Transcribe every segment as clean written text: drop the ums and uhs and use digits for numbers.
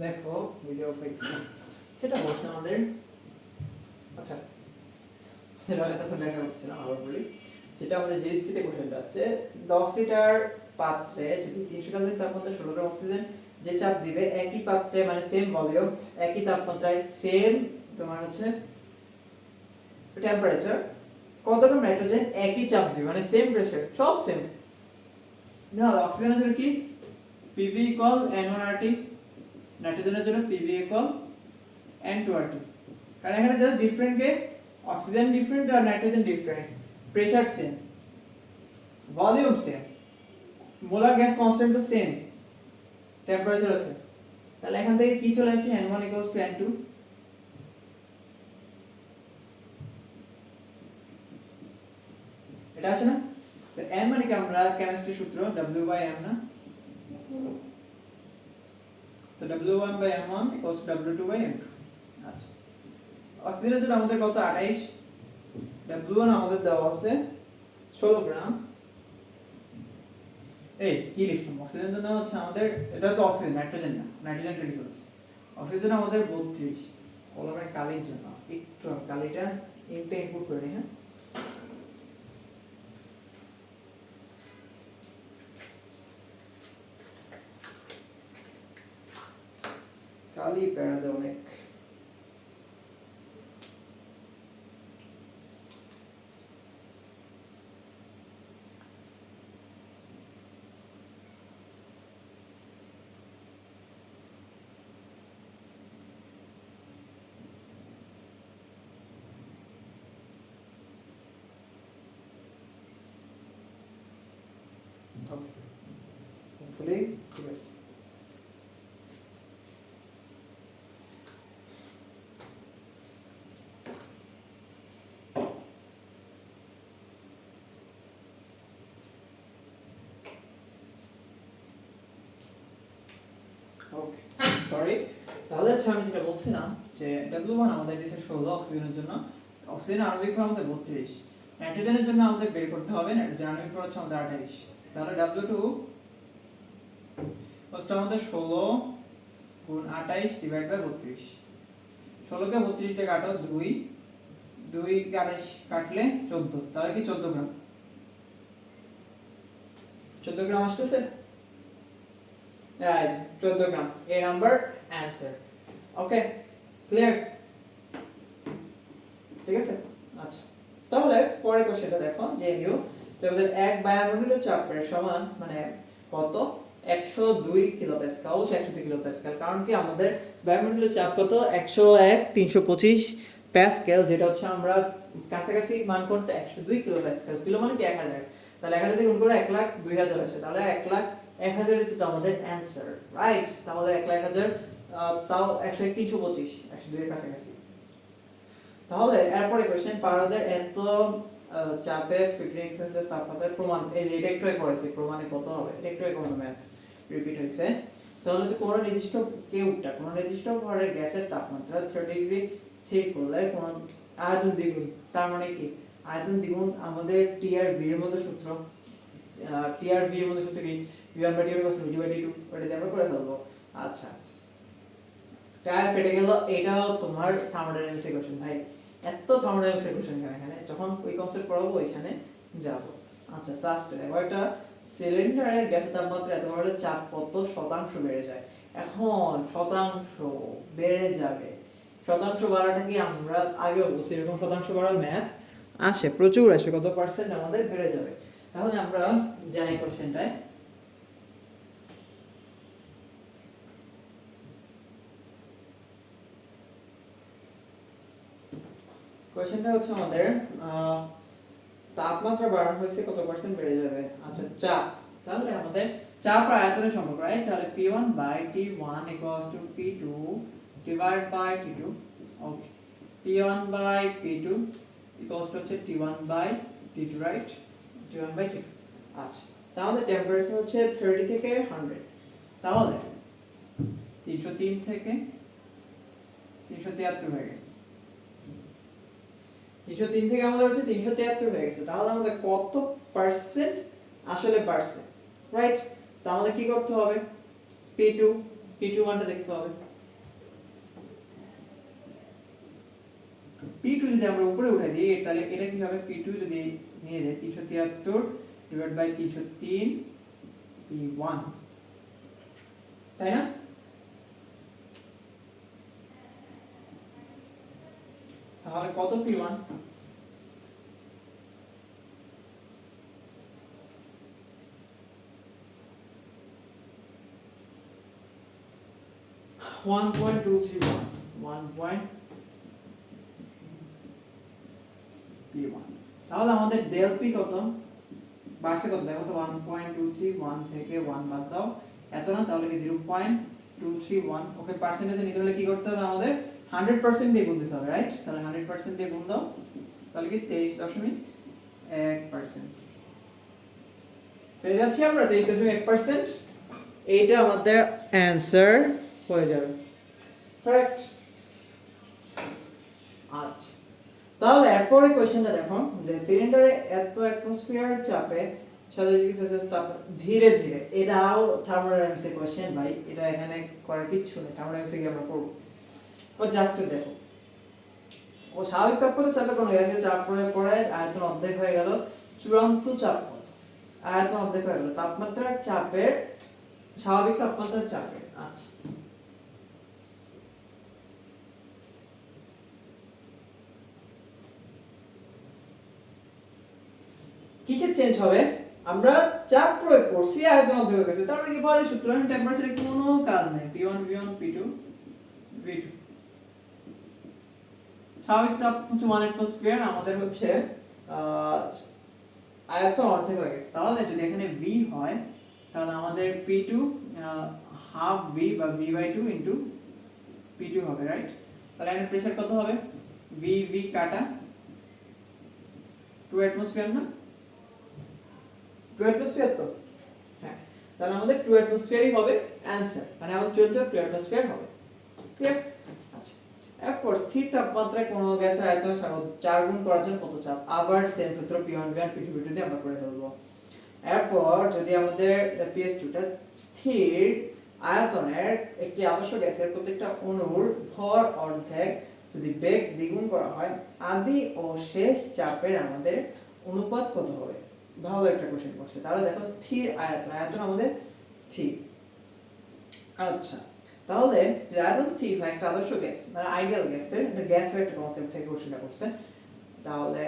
দেখো video fixed সেটা বলছে আমাদের। আচ্ছা সেটা এতক্ষণ দেখা করছিলাম, আবার বলি যেটা আমাদের জিএসটিতে কোশ্চেনটা আসছে 10 লিটার পাত্রে যদি 300 কেলভিন তাপমাত্রায় 16 গ্রাম অক্সিজেন যে চাপ দিবে একই পাত্রে মানে সেম ভলিউম একই তাপমাত্রায় সেম তোমার হচ্ছে টেম্পারেচার কত গ্রাম নাইট্রোজেন একই চাপ দিবে মানে সেম প্রেসার সব সেম। না অক্সিজেনের জন্য কি PV N1RT, নাইট্রোজেনের জন্য PV N2RT, কারণ এখানে জাস্ট ডিফারেন্ট কে অক্সিজেন ডিফারেন্ট আর nitrogen different, pressure same, volume same, molar gas constant same, temperature আছে। তাহলে এখান থেকে কি চলে আসে N1 N2 এটা আসে না। তো n মানে কি আমরা কেমিস্ট্রি সূত্র W/m না, তো W1/m1 W2/m2। আচ্ছা অক্সিজেনের জন্য আমাদের কত 28, W1 আমাদের দেওয়া আছে 16 গ্রাম। এই কি লিখলাম অক্সিজেনের জন্য হচ্ছে আমাদের, এটা তো অক্সিজেন নাইট্রোজেন না, নাইট্রোজেন কেটে ফেলছি। অক্সিজেনের জন্য আমাদের 32, কলমের কালির জন্য একটু কালিটা ইনটা ইনপুট করে নিই। হ্যাঁ কালি প্যারা দেয় অনেক। ওকে হোপফুলি ঠিক আছে। ওকে সরি, তাহলে হচ্ছে আমি যেটা বলছিলাম যে W1 আমাদের দিছে 16 অক্সিজেনের জন্য, অক্সিজেন আণবিক ভর আমাদের 32, নাইট্রোজেনের জন্য আমাদের বের করতে হবে নাইট্রোজেন আণবিক ভর হচ্ছে আমাদের 28। তাহলে W2 ফার্স্ট আমাদের 16 গুণ 28 ডিভাইড বাই 32, 16 কে 32 দিয়ে কাটো 2, 2 কে 28 কাটলে 14, তাহলে কি 14 গ্রাম, 14 গ্রাম আসতেছে। রাইট 14 গ্রাম, এ নাম্বার অ্যানসার। ওকে ক্লিয়ার, ঠিক আছে। আচ্ছা তাহলে পরের কোশ্চেনটা দেখো যে নিউ আমাদের এক বায়ুমণ্ডলীয় চাপের সমান মানে কত 102 কিলোপ্যাসকাল, 102 কিলোপ্যাসকাল, কারণ কি আমাদের বায়ুমণ্ডলীয় চাপ কত 101 325 প্যাসকেল, যেটা হচ্ছে আমরা কাছাকাছি মান কোনটা 102 কিলোপ্যাসকাল, কিলো মানে কি 1000, তাহলে 1000 থেকে গুণ করে 1,02,000 আসে, তাহলে 1,01,000 হচ্ছে আমাদের অ্যানসার। রাইট, তাহলে 1,01,000 তাও 101 325 102 এর কাছাকাছি। তাহলে এরপরে কোশ্চেন পারদের এত চাপে 15 সেলসিয়াস তাপমাত্রায় প্রমাণ, এই যে এটা একটু আগে করেছি প্রমাণে কত হবে, এটা একটু আগে কোনো ম্যাথ রিপিট হয়েছে। তাহলে হচ্ছে কোনো নির্দিষ্ট কেউটা কোনো নির্দিষ্ট ভরের গ্যাসের তাপমাত্রা 30 ডিগ্রি স্থির করলে কোন আয়তন দ্বিগুণ, তার মানে কি আয়তন দ্বিগুণ আমাদের টিআরভি এর মধ্যে সূত্র, টিআরভি এর মধ্যে সূত্র কি v1/t = v2/t2, ওটা দিয়ে আমরা করে ফেলবো। আচ্ছা টায়ার ফেটে গেল, এটাও তোমার থার্মোডাইনামিক্স এর কোশ্চেন ভাই, এত থার্মোডাইনামিক্স এর কোশ্চেন এখানে, যখন ওই কনসেপ্ট পড়াবো ওইখানে যাব। আচ্ছা সাস্ট দেখো একটা সিলিন্ডারের গ্যাসের তাপমাত্রা এত বড় চাপ কত শতাংশ বেড়ে যায়, এখন শতাংশ বেড়ে যাবে, শতাংশ বাড়াটা কি আমরা আগেও বলছি এরকম শতাংশ বাড়া ম্যাথ আসে প্রচুর আসে, কত পার্সেন্ট আমাদের বেড়ে যাবে। তাহলে আমরা জানি কোশ্চেনটায় কোশ্চেনটা হচ্ছে আমাদের তাপমাত্রা বাড়ানো হয়েছে কত পার্সেন্ট বেড়ে যাবে। আচ্ছা চাপ, তাহলে আমাদের চাপ আর আয়তনের সম্পর্ক, রাইট, তাহলে P1/T1 = P2 divided by T2, okay P1/P2 হচ্ছে T1/T2, রাইট, T1/T2। আচ্ছা তাহলে আমাদের টেম্পারেচার হচ্ছে 30 থেকে 100, তাহলে 303 থেকে 373 হয়ে গেছে, 303 থেকে আমাদের হচ্ছে 373 হয়ে গেছে, তাহলে আমাদের কত পার্সেন্ট আসলে বাড়ছে, রাইট। তাহলে কি করতে হবে P2 P2 মানটা দেখতে হবে। P2 যদি আমরা উপরে উঠাই দিই তাহলে এটা কি হবে, P2 যদি নিয়ে যাই 373 ডিভাইড বাই 303 P1, তাই না? তাহলে কত P1? 1.231 P1। তাহলে আমাদের ডেল P কত বাড়ছে, কত দেখো তো 1.231 থেকে 1 বাদ দাও, এত না, তাহলে কি 0.231। ওকে, পার্সেন্টেজে নিতে হলে কি করতে হবে, আমাদের 100% দিয়ে গুণ দিতে হবে, রাইট? তাহলে 100% দিয়ে গুণ দাও, তাহলে কি 23.1% পেয়ে যাচ্ছি আমরা, 23.1%। এইটা আমাদের অ্যানসার হয়ে যাবে, কারেক্ট? আচ্ছা, তাহলে এরপরে কোশ্চেনটা দেখো যে সিলিন্ডারে এত অ্যাটমসফিয়ার চাপে 27 ডিগ্রি সেলসিয়াস তাপ ধীরে ধীরে, এটাও থার্মোডাইনামিক্সের কোশ্চেন ভাই, এটা এখানে করার কিচ্ছু নেই, থার্মোডাইনামিক্সে কি আমরা করব। তো জাস্ট দেখো, ও স্বাভাবিক তাপমাত্রা চাপে কোনো গ্যাসের চাপ প্রয়োগ করে আয়তন অর্ধেক হয়ে গেল, চূড়ান্ত চাপ কত? আয়তন অর্ধেক হয়ে গেল তাপমাত্রার চাপের, স্বাভাবিক তাপমাত্রার চাপে। আচ্ছা, কিসের চেঞ্জ হবে, আমরা চাপ প্রয়োগ করছি, আয়তন অর্ধেক হয়ে গেছে, তারপরে কি বলে সূত্র, টেম্পারেচারে কোনো কাজ নাই, P1 V1 P2 V2। স্বাভাবিক চাপ হচ্ছে 1 অ্যাটমসফিয়ার, আমাদের হচ্ছে আয়তন অর্ধেক হয়ে গেছে, তাহলে যদি এখানে V হয় তাহলে আমাদের P2 হাফ V বা V/2 ইনটু P2 হবে, রাইট? তাহলে এখানে প্রেসার কত হবে, V কাটা 2 অ্যাটমসফিয়ার না, 2 অ্যাটমসফিয়ার তো, হ্যাঁ, তাহলে আমাদের 2 অ্যাটমসফিয়ারই হবে অ্যানসার, মানে আমাদের চলছে 2 অ্যাটমসফিয়ার হবে, ক্লিয়ার? আচ্ছা, এরপর স্থির তাপমাত্রায় কোনো গ্যাসের আয়তন 4 গুণ করার জন্য কত চাপ, আবার সেম সূত্র P1 V1 P2 V2 দিয়ে আমরা করে ফেলবো। এরপর যদি আমাদের PS2টা স্থির আয়তনের একটি আদর্শ গ্যাসের প্রত্যেকটা অণুর ভর অর্ধেক যদি বেগ দ্বিগুণ করা হয়, আদি ও শেষ চাপের আমাদের অনুপাত কত হবে? ভালো একটা কোশ্চেন করছে। তাহলে দেখো স্থির আয়তন, আয়তন আমাদের স্থির। আচ্ছা, তাহলে যদি আয়তন স্থির হয় একটা আদর্শ গ্যাস, মানে আইডিয়াল গ্যাসের, এটা গ্যাসের একটা কনসেপ্ট থেকে কোশ্চেনটা করছে, তাহলে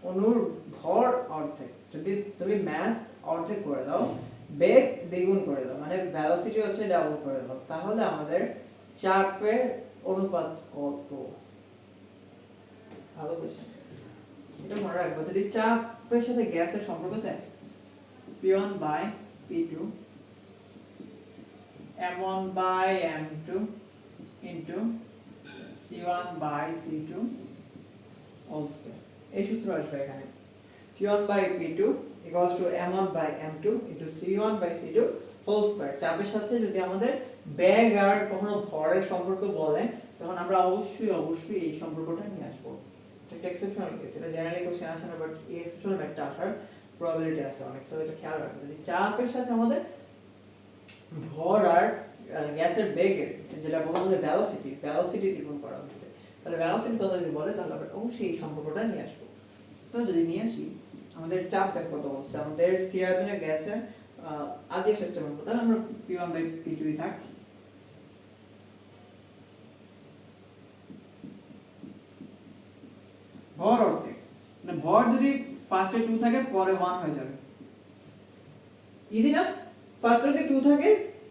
অণুর ভর অর্ধেক, যদি তুমি মাস অর্ধেক করে দাও, বেগ দ্বিগুণ করে দাও, মানে ভেলোসিটি হচ্ছে ডাবল করে দাও, তাহলে আমাদের চাপের অনুপাত কত? ভালো কোশ্চেন, এটা মনে রাখবো। যদি চাপের সাথে গ্যাসের সম্পর্ক চাই, P1 by P2 M1 by M2 into C1 by C2 whole square, এই সূত্র আসবে এখানে। P1 by P2 equals to M1 by M2 into C1 by C2 whole square. চাপের সাথে যদি আমাদের বেগ আর কখনো ভরের সম্পর্ক বলে, তখন আমরা অবশ্যই এই সম্পর্কটা নিয়ে আসবো। এটা এক্সেপশনাল কেস, এটা জেনারেলি কোশ্চেন আসে না, বাট এই এক্সেপশনাল ম্যাথটা আসার প্রবাবিলিটি আছে অনেক, সো এটা খেয়াল রাখবেন। যদি চাপের সাথে আমাদের ভর আর গ্যাসের বেগের, যেটা বলা হয় ভেলোসিটি দ্বিগুণ করা হয়েছে, তাহলে ভেলোসিটি কথা যদি বলে, তাহলে আমরা অবশ্যই এই সম্পর্কটা নিয়ে আসবো। তো যদি নিয়ে আসি, আমাদের চাপ দেখ কত হচ্ছে, আমাদের স্থির আয়তনের গ্যাসের আদি সিস্টেম করব, তাহলে আমরা P1 বাই P2 থাক। ভর অর্ধেক, মানে ভর যদি ফার্স্টে 2 থাকে পরে 1 হয়ে যাবে, ইজি না? ফার্স্টে যদি 2 থাকে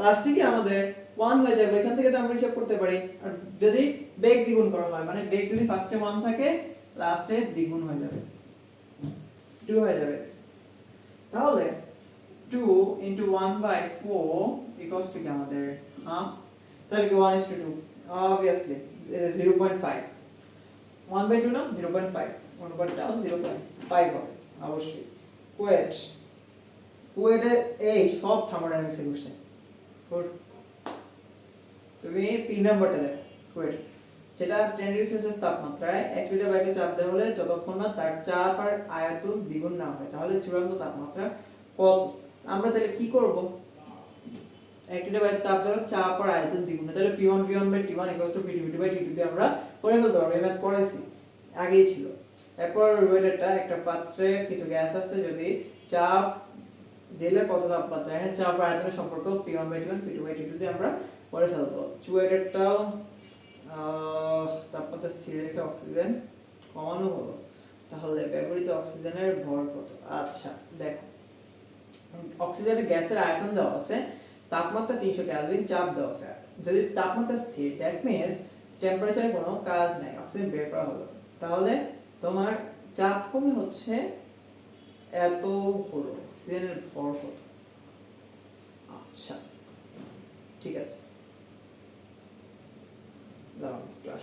লাস্টে কি আমাদের 1 হয়ে যাবে, এখান থেকে তো আমরা হিসাব করতে পারি। আর যদি বেগ দ্বিগুণ করা হয়, মানে বেগ যদি ফার্স্টে 1 থাকে লাস্টে দ্বিগুণ হয়ে যাবে, 2 হয়ে যাবে। তাহলে 2 into 1 by 4 equals to কি আমাদের হাফ, তাহলে কি 1:2, obviously 0.5, 1 by 2 না 0.5, 1/টাও 0.5 হবে অবশ্যই। কোয়েট H সব থার্মোডাইনামিক্স এর কোশ্চেন। তুমি 3 নাম্বারটা দেখো, কোয়েট যেটা 10 ডিগ্রি সেলসিয়াস তাপমাত্রায় 1 লিটার বায়ুকে চাপ দেওয়া হলে যতক্ষণ না তার চাপ আর আয়তন দ্বিগুণ না হয়, তাহলে চূড়ান্ত তাপমাত্রা কত? আমরা তাহলে কি করব, একটিতে বাইরে তাপ দ্বারা চাপ আর আয়তন দ্বিগুণ, তাহলে P1 equals to P2 by T2 দিয়ে আমরা করে ফেলতে পারবো, এই ম্যাথ করেছি আগেই ছিল। এরপর রুয়েটারটা একটা পাত্রে কিছু গ্যাস আছে, যদি চাপ দিলে কত তাপমাত্রা, এখানে চাপ আর আয়তনের সম্পর্ক P1 by T1 P2 by T2 দিয়ে আমরা করে ফেলবো। চুয়েটারটাও তাপমাত্রা স্থির রেখে অক্সিজেন কমানো হলো, তাহলে ব্যবহৃত অক্সিজেনের ভর কত। আচ্ছা দেখো, অক্সিজেনের গ্যাসের আয়তন দেওয়া আছে, তাপমাত্রা 300 কেলভিন, চাপ দেওয়া আছে। যদি তাপমাত্রা স্থির, দ্যাট মিন্স টেম্পারেচারে কোনো কাজ নাই, অক্সিজেন বের করা হলো, তাহলে তোমার চাপ কমে হচ্ছে এত হলো, অক্সিজেনের ভর কত। আচ্ছা ঠিক আছে, দাঁড়াও ক্লাস